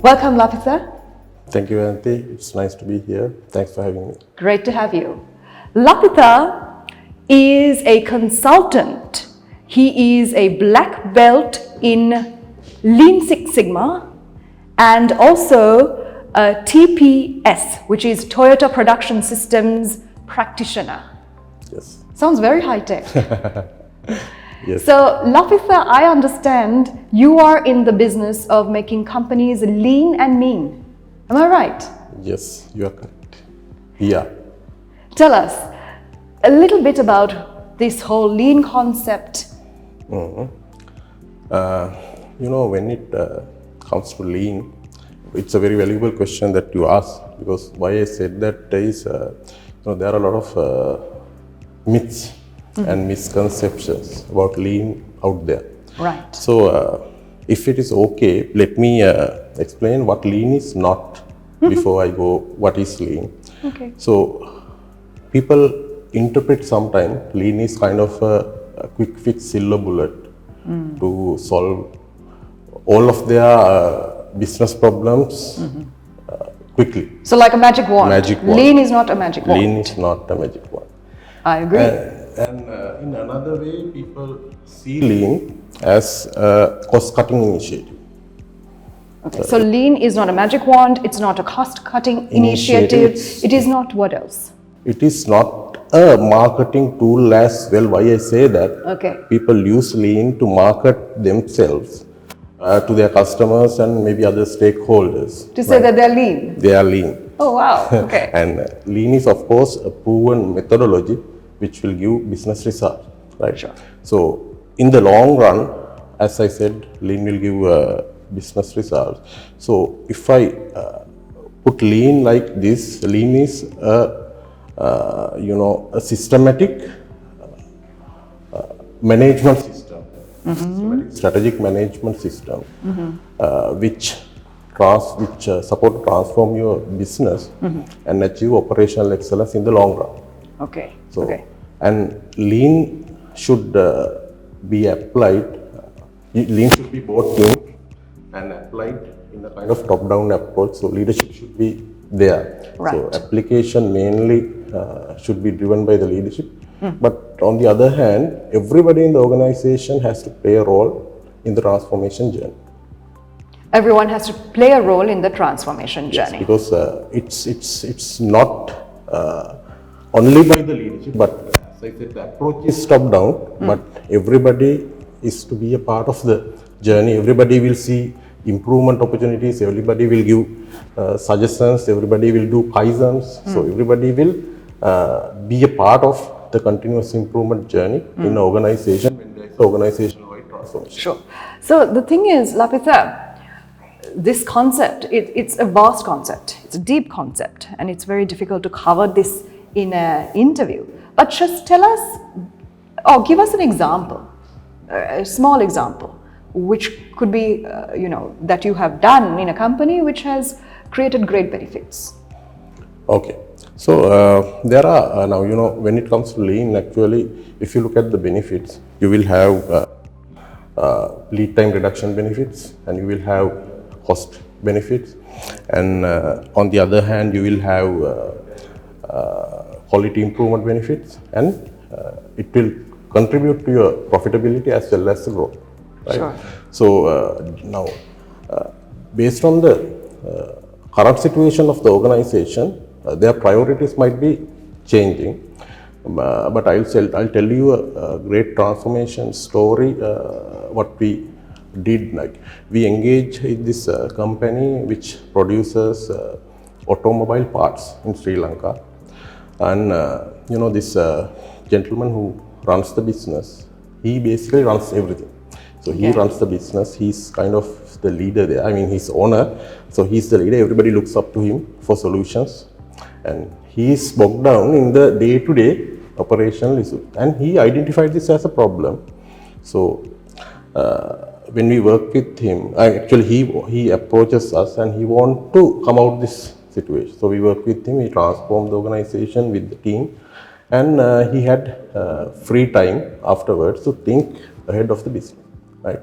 Welcome, Lapitha. Thank you, Ayanthi. It's nice to be here. Thanks for having me. Great to have you. Lapitha is a consultant. He is a black belt in Lean Six Sigma and also a TPS, which is Toyota Production Systems practitioner. Yes. Sounds very high tech. Yes. So, Lapitha, I understand you are in the business of making companies lean and mean. Am I right? Yes, you are correct. Yeah. Tell us a little bit about this whole lean concept. When it comes to lean, it's a very valuable question that you ask, because why I said that is, there are a lot of myths and misconceptions about lean out there. Right. So, if it is okay, let me explain what lean is not before I go what is lean. Okay. So, people interpret sometimes lean is kind of a quick fix silver bullet to solve all of their business problems quickly. So, like a magic wand. Magic wand. Lean is not a magic wand. Lean is not a magic wand. I agree. And in another way, people see lean as a cost-cutting initiative. Okay. So, lean is not a magic wand. It's not a cost-cutting initiative. It is not what else? It is not a marketing tool as well. Why I say that? Okay. People use lean to market themselves to their customers and maybe other stakeholders. To say that they're lean. They are lean. Oh, wow. Okay. And lean is, of course, a proven methodology which will give business results. Right? Sure. So, in the long run, as I said, lean will give business results. So, if I put lean like this, lean is a systematic management system, systematic strategic management system, which support to transform your business and achieve operational excellence in the long run. Okay. So, okay. and lean should be applied. Lean should be bought in and applied in a kind of top-down approach. So, leadership should be there. Right. So, application mainly should be driven by the leadership. But on the other hand, everybody in the organization has to play a role in the transformation journey. Everyone has to play a role in the transformation journey. Because it's not only by the leadership, but as I said, the approach is top down, but everybody is to be a part of the journey. Everybody will see improvement opportunities, everybody will give suggestions, everybody will do kaizens, so everybody will be a part of the continuous improvement journey in an organization when there is organization-wide transformation. Sure. So the thing is, Lapitha, this concept, it's a vast concept, it's a deep concept, and it's very difficult to cover this in an interview. But just tell us, or give us an example, a small example, which could be, that you have done in a company which has created great benefits. Okay. So there are now, when it comes to lean, actually, if you look at the benefits, you will have lead time reduction benefits, and you will have cost benefits, and on the other hand, you will have quality improvement benefits, and it will contribute to your profitability as well as the growth. Right? Sure. So now, based on the current situation of the organization, their priorities might be changing, but I'll tell you a great transformation story. What we did, like we engaged in this company which produces automobile parts in Sri Lanka, and this gentleman who runs the business, he basically runs everything. So he runs the business. He's kind of the leader there. I mean, he's owner, so he's the leader. Everybody looks up to him for solutions. And he is bogged down in the day-to-day operational issue, and he identified this as a problem. So when we work with him, actually he approaches us and he wants to come out this situation. So we work with him, we transform the organization with the team, and he had free time afterwards to think ahead of the business. Right.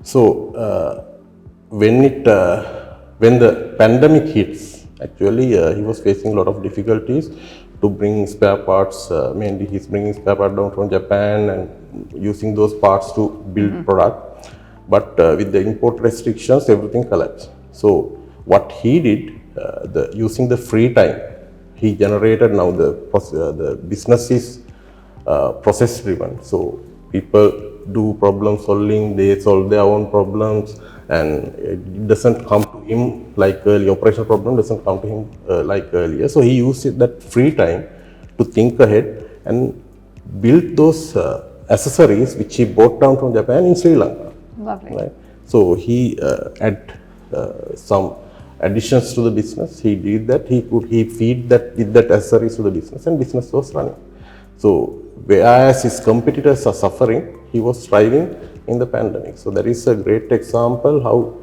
So when it when the pandemic hits, actually he was facing a lot of difficulties to bring spare parts. Mainly he's bringing spare parts down from Japan and using those parts to build product. But with the import restrictions, everything collapsed. So what he did, using the free time, he generated now the business is process driven. So people do problem solving, they solve their own problems, and it doesn't come to him like earlier. Operational problem doesn't come to him like earlier. So he used that free time to think ahead and build those accessories which he brought down from Japan in Sri Lanka. Lovely. Right? So he had some additions to the business. He did that. He feed that with that accessories to the business, and business was running. So whereas his competitors are suffering, he was thriving in the pandemic. So that is a great example how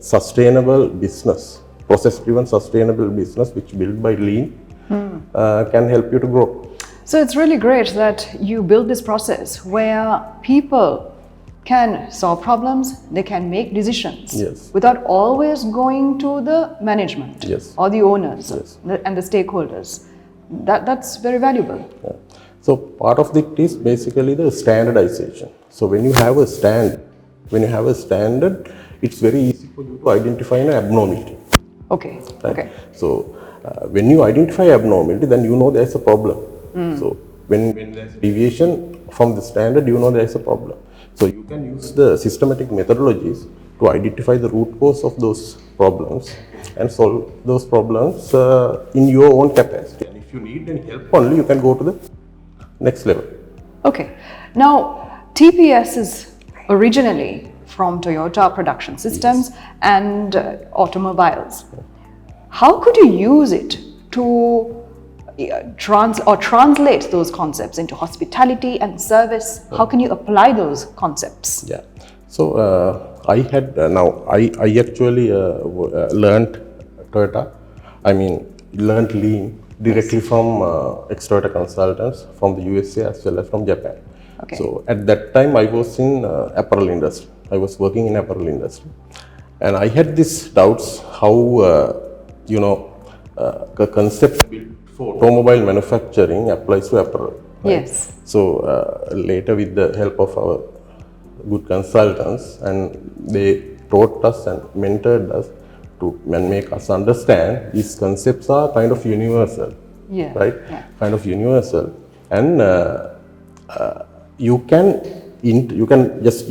sustainable business, process-driven sustainable business, which built by lean, can help you to grow. So it's really great that you build this process where people can solve problems, they can make decisions Yes. without always going to the management Yes. or the owners Yes. and the stakeholders. That's very valuable. Yeah. So part of it is basically the standardization. So when you have a standard, it's very easy for you to identify an abnormality. Okay. Right? Okay. So when you identify abnormality, then you know there's a problem. So when there's deviation from the standard, you know there's a problem. So you can use the systematic methodologies to identify the root cause of those problems and solve those problems in your own capacity. And if you need any help only, you can go to the next level. Okay. Now, TPS is originally from Toyota Production Systems and automobiles. How could you use it to translate those concepts into hospitality and service? How can you apply those concepts? Yeah. So I had I actually learned Toyota. Learned lean directly from ex-Toyota consultants from the USA as well as from Japan. Okay. So at that time I was in apparel industry. I was working in apparel industry, and I had these doubts how the concept built for automobile manufacturing applies to apparel. Right? Yes. So later, with the help of our good consultants, and they taught us and mentored us to make us understand these concepts are kind of universal. Yeah. Right? Yeah. Kind of universal, and you cannot just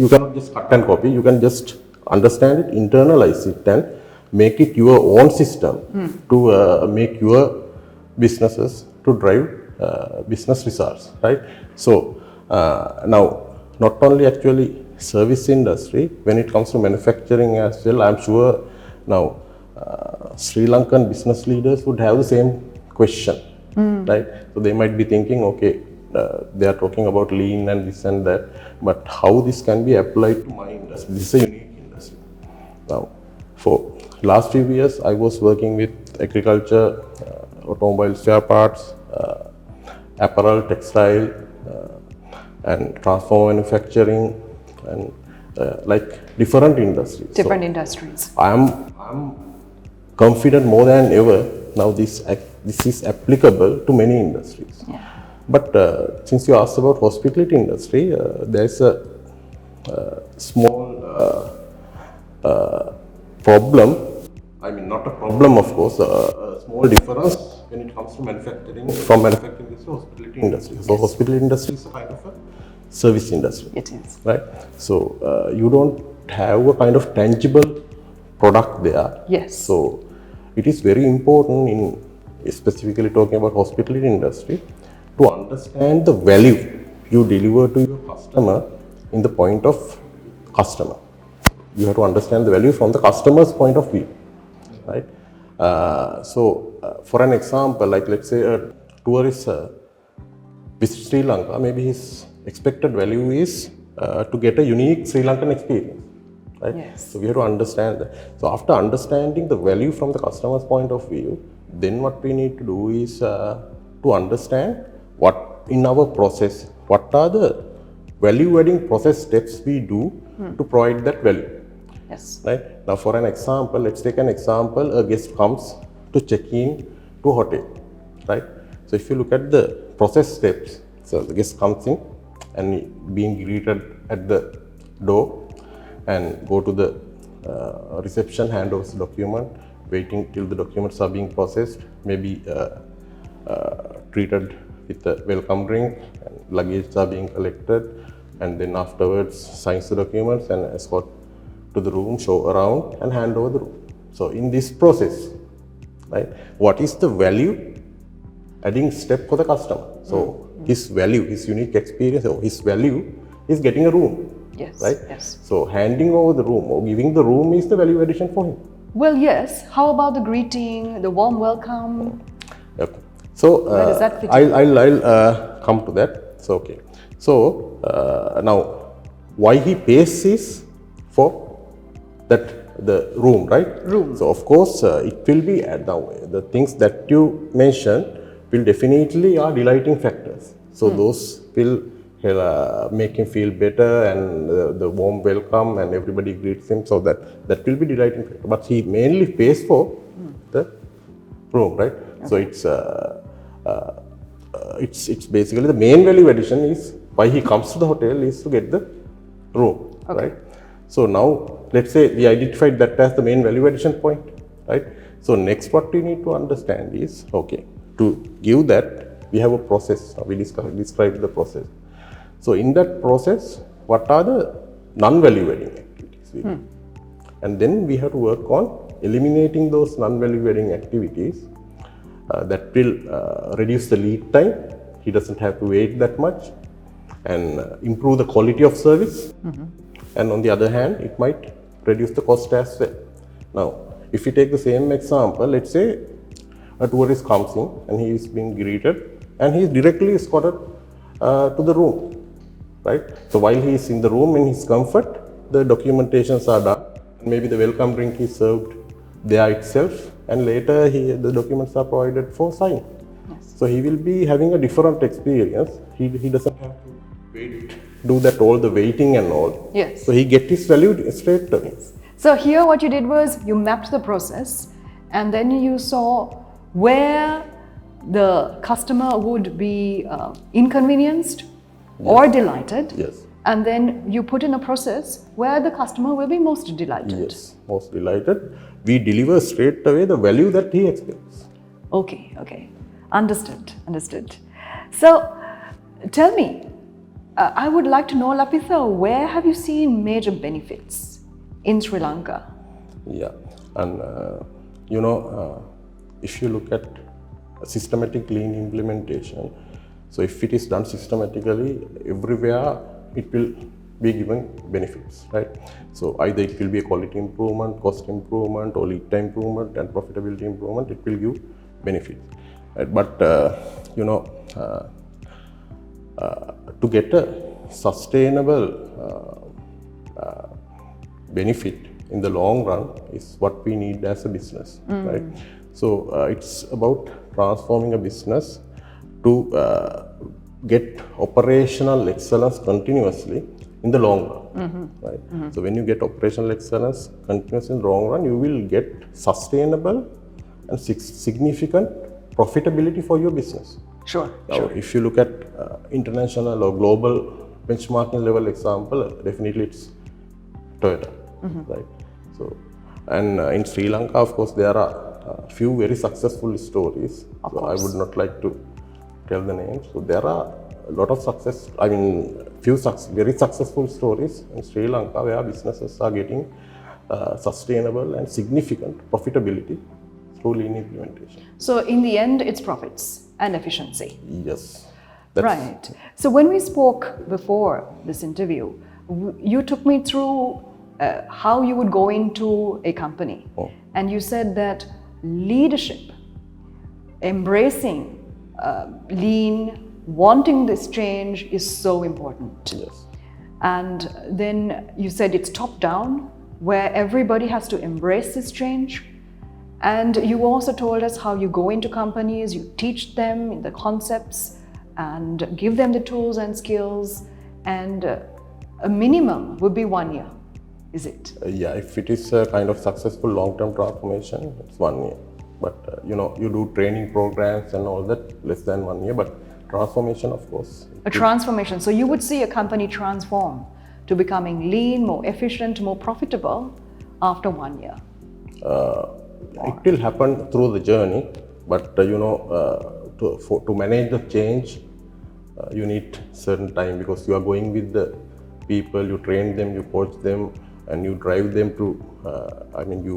cut and copy. You can just understand it, internalize it, and make it your own system to make your businesses to drive business results, right? So now, not only actually service industry, when it comes to manufacturing as well, I'm sure now Sri Lankan business leaders would have the same question, right? So they might be thinking, okay, they are talking about lean and this and that, but how this can be applied to my industry? This is a unique industry. Now, for last few years, I was working with agriculture, automobile spare parts, apparel, textile, and transformer manufacturing, and like different industries. Different industries. I'm confident more than ever now this is applicable to many industries. Yeah. But since you asked about hospitality industry, there's a small problem. Not a problem, of course, a small difference when it comes to manufacturing, from manufacturing to hospitality industry. So hospitality industry is a kind of a service industry. It is. Right? So you don't have a kind of tangible product there. Yes. So it is very important, in specifically talking about hospitality industry, to understand the value you deliver to your customer in the point of customer. You have to understand the value from the customer's point of view, right? So for an example, like let's say a tourist visits Sri Lanka, maybe his expected value is to get a unique Sri Lankan experience, right? Yes. So we have to understand that. So after understanding the value from the customer's point of view, then what we need to do is to understand what in our process, what are the value adding process steps we do to provide that value. Yes. Right? Now for an example, let's take an example, a guest comes to check in to a hotel, right? So if you look at the process steps, so the guest comes in and being greeted at the door and go to the reception, hand over the document, waiting till the documents are being processed, maybe treated with a welcome drink, and luggage are being collected, and then afterwards signs the documents and escort to the room, show around and hand over the room. So in this process, right, what is the value adding step for the customer? So his value, his unique experience, or his value is getting a room. Yes. Right? Yes. So handing over the room or giving the room is the value addition for him. Well, yes. How about the greeting, the warm welcome? Okay. So Where does that fit in? I'll come to that. So okay. So now, why he pays is for that the room, right? Room. So of course it will be now the things that you mentioned will definitely are delighting factors. So those will make him feel better, and the warm welcome and everybody greets him. So that will be delighting factor. But he mainly pays for the room, right? Okay. So it's basically the main value addition is why he comes to the hotel is to get the room, okay, right? So now let's say we identified that as the main value addition point, right? So next what we need to understand is, okay, to give that we have a process. We described the process. So in that process, what are the non-value adding activities we do? And then we have to work on eliminating those non-value adding activities that will reduce the lead time. He doesn't have to wait that much, and improve the quality of service. And on the other hand, it might reduce the cost as well. Now, if we take the same example, let's say a tourist comes in and he is being greeted and he is directly escorted to the room, right? So while he is in the room in his comfort, the documentations are done. Maybe the welcome drink is served there itself, and later the documents are provided for sign. Yes. So he will be having a different experience. He doesn't have to wait, do that all the waiting and all. Yes. So he gets his value straight away. Yes. So here what you did was you mapped the process, and then you saw where the customer would be inconvenienced, yes, or delighted. Yes. And then you put in a process where the customer will be most delighted. Yes, most delighted. We deliver straight away the value that he expects. Okay, okay. Understood, understood. So tell me, I would like to know, Lapitha, where have you seen major benefits in Sri Lanka? Yeah, and if you look at systematic lean implementation, so if it is done systematically everywhere, it will be given benefits, right? So either it will be a quality improvement, cost improvement, or lead time improvement and profitability improvement, it will give benefits. But to get a sustainable benefit in the long run is what we need as a business, right? So it's about transforming a business to get operational excellence continuously in the long run, right? So when you get operational excellence continuously in the long run, you will get sustainable and significant profitability for your business. Sure. Now, sure. if you look at international or global benchmarking level example, definitely it's Toyota, right? So, and in Sri Lanka, of course, there are a few very successful stories. Of so course. I would not like to tell the names. So there are a lot of success. I mean, very successful stories in Sri Lanka where businesses are getting sustainable and significant profitability through lean implementation. So in the end, it's profits and efficiency. Yes. Right. So when we spoke before this interview, you took me through how you would go into a company. And you said that leadership, embracing lean, wanting this change is so important. Yes. And then you said it's top down, where everybody has to embrace this change. And you also told us how you go into companies, you teach them the concepts and give them the tools and skills, and a minimum would be 1 year. is it? Yeah, if it is a kind of successful long-term transformation, it's 1 year. But you do training programs and all that, less than 1 year. But transformation, of course. A transformation. So you would see a company transform to becoming lean, more efficient, more profitable after 1 year. It will happen through the journey, but to manage the change, you need certain time, because you are going with the people, you train them, you coach them, and you drive them to. You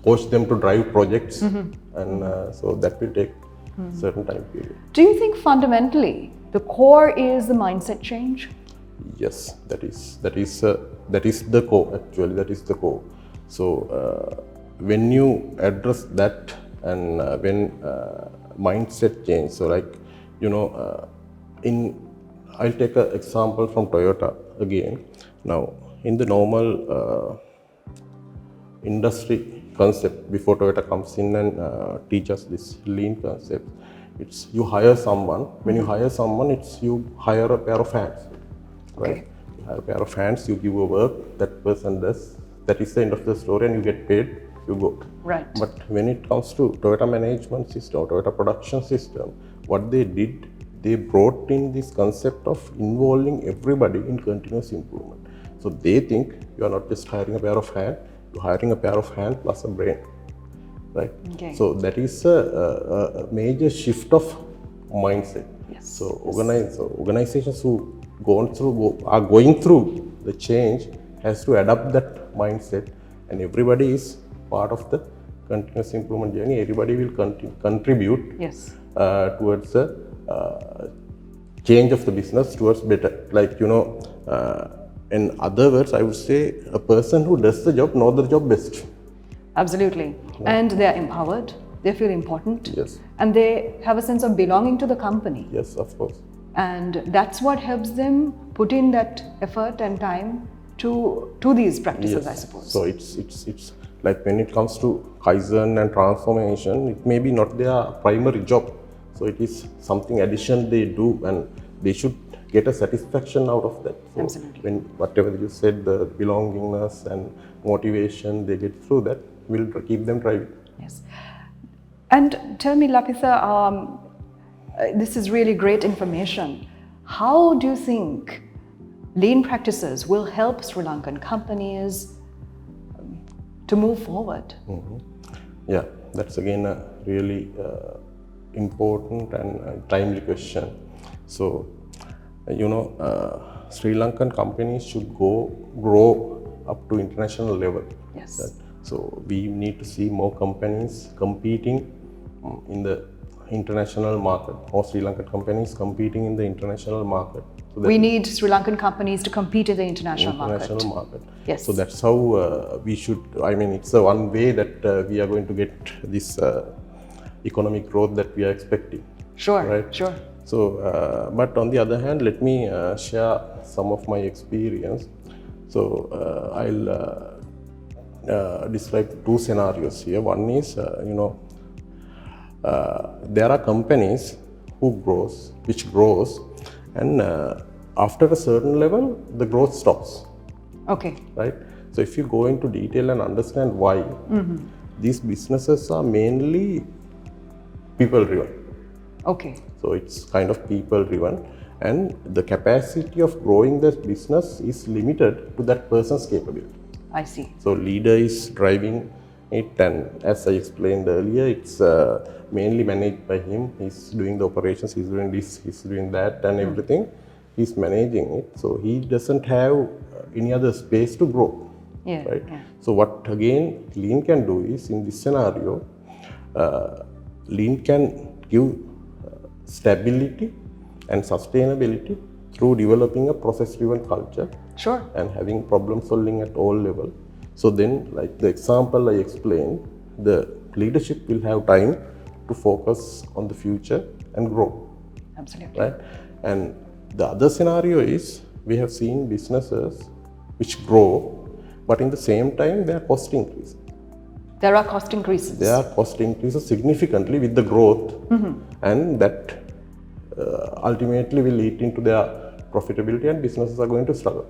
coach them to drive projects, and so that will take certain time period. Do you think fundamentally the core is the mindset change? Yes, that is the core. Actually, that is the core. So when you address that, and when mindset change, so like I'll take an example from Toyota again. Now, in the normal industry concept, before Toyota comes in and teaches this lean concept, it's you hire someone. When you hire someone, it's you hire a pair of hands, right? Okay. You hire a pair of hands, you give a work, that person does. That is the end of the story, and you get paid, you go. Right. But when it comes to Toyota management system, Toyota production system, what they did, they brought in this concept of involving everybody in continuous improvement. So they think you are not just hiring a pair of hands, you're hiring a pair of hands plus a brain, right? Okay. So that is a major shift of mindset. Yes. So organizations who are going through the change has to adapt that mindset, and everybody is part of the continuous improvement journey. Everybody will contribute Yes. Towards the change of the business towards better. Like in other words, I would say a person who does the job knows the job best. Absolutely. And they're empowered, they feel important, Yes. and they have a sense of belonging to the company. Yes, of course. And that's what helps them put in that effort and time to these practices, I suppose. So it's like when it comes to Kaizen and transformation, it may be not their primary job. So it is something addition they do, and they should get a satisfaction out of that. So Absolutely. when whatever you said, the belongingness and motivation they get through that will keep them driving. Yes. And tell me, Lapitha, this is really great information. How do you think lean practices will help Sri Lankan companies to move forward? Yeah, that's again a really important and timely question. So, Sri Lankan companies should grow up to international level. Yes. Right? So we need to see more companies competing in the international market, or Sri Lankan companies competing in the international market. So we need Sri Lankan companies to compete in the international market. Yes. So that's how we should. It's the one way that we are going to get this economic growth that we are expecting. Sure. Right. Sure. So, but on the other hand, let me share some of my experience. So I'll describe two scenarios here. One is, there are companies which grows, and after a certain level, the growth stops. Okay. Right. So if you go into detail and understand why, these businesses are mainly people-driven. Okay. So it's kind of people-driven, and the capacity of growing this business is limited to that person's capability. I see. So leader is driving it, and as I explained earlier, it's mainly managed by him. He's doing the operations, he's doing this, he's doing that, and everything. He's managing it. So he doesn't have any other space to grow. Yeah. Right. Yeah. So what again lean can do is, in this scenario, lean can give stability and sustainability through developing a process-driven culture. Sure. And having problem solving at all levels. So then, like the example I explained, the leadership will have time to focus on the future and grow. Absolutely. Right? And the other scenario is, we have seen businesses which grow, but in the same time their cost increase. There are cost increases. There are cost increases significantly with the growth, and that ultimately will lead into their profitability, and businesses are going to struggle.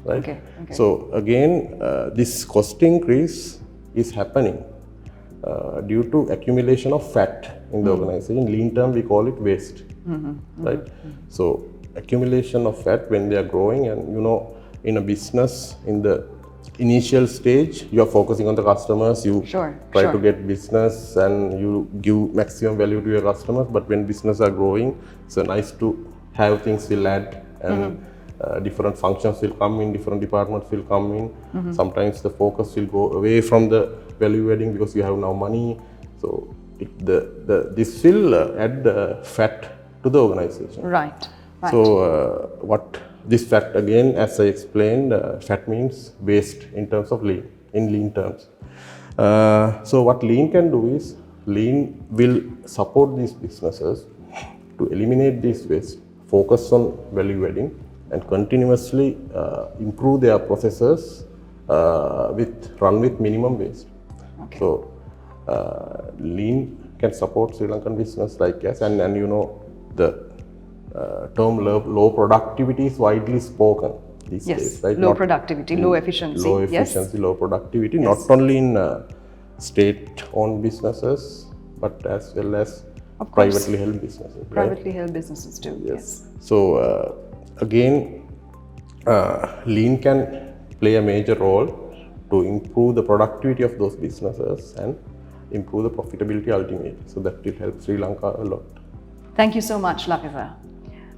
right? Okay. So again, this cost increase is happening due to accumulation of fat in the organization. In lean term, we call it waste, right? So accumulation of fat when they are growing, and in a business, in the initial stage, you are focusing on the customers. You try to get business and you give maximum value to your customers. But when business are growing, it's nice to have things will add, and different functions will come in, different departments will come in. Sometimes the focus will go away from the value adding because you have now money. So this will add fat to the organization. Right. So what this fat, again, as I explained, fat means waste in terms of lean, in lean terms. So what lean can do is, lean will support these businesses to eliminate this waste, focus on value adding, and continuously improve their processes run with minimum waste. So lean can support Sri Lankan business like us, and the term low productivity is widely spoken these days, right? Low productivity, low efficiency. Low efficiency, low productivity, not only in state-owned businesses, but as well as privately held businesses. Privately held businesses too. Yes. So again, lean can play a major role to improve the productivity of those businesses and improve the profitability ultimately. So that will help Sri Lanka a lot. Thank you so much, Lapitha.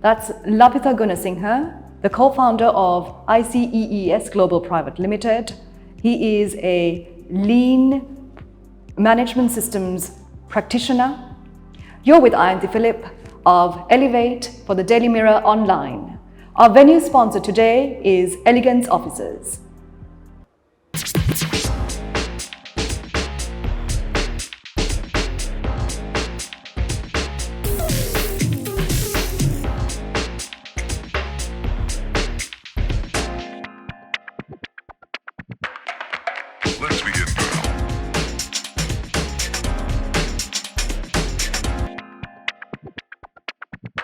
That's Lapitha Gunasinghe, the co-founder of ICEES Global Private Limited. He is a lean management systems practitioner. You're with Ayanthi Philip of Elevate for the Daily Mirror Online. Our venue sponsor today is Elegance Offices.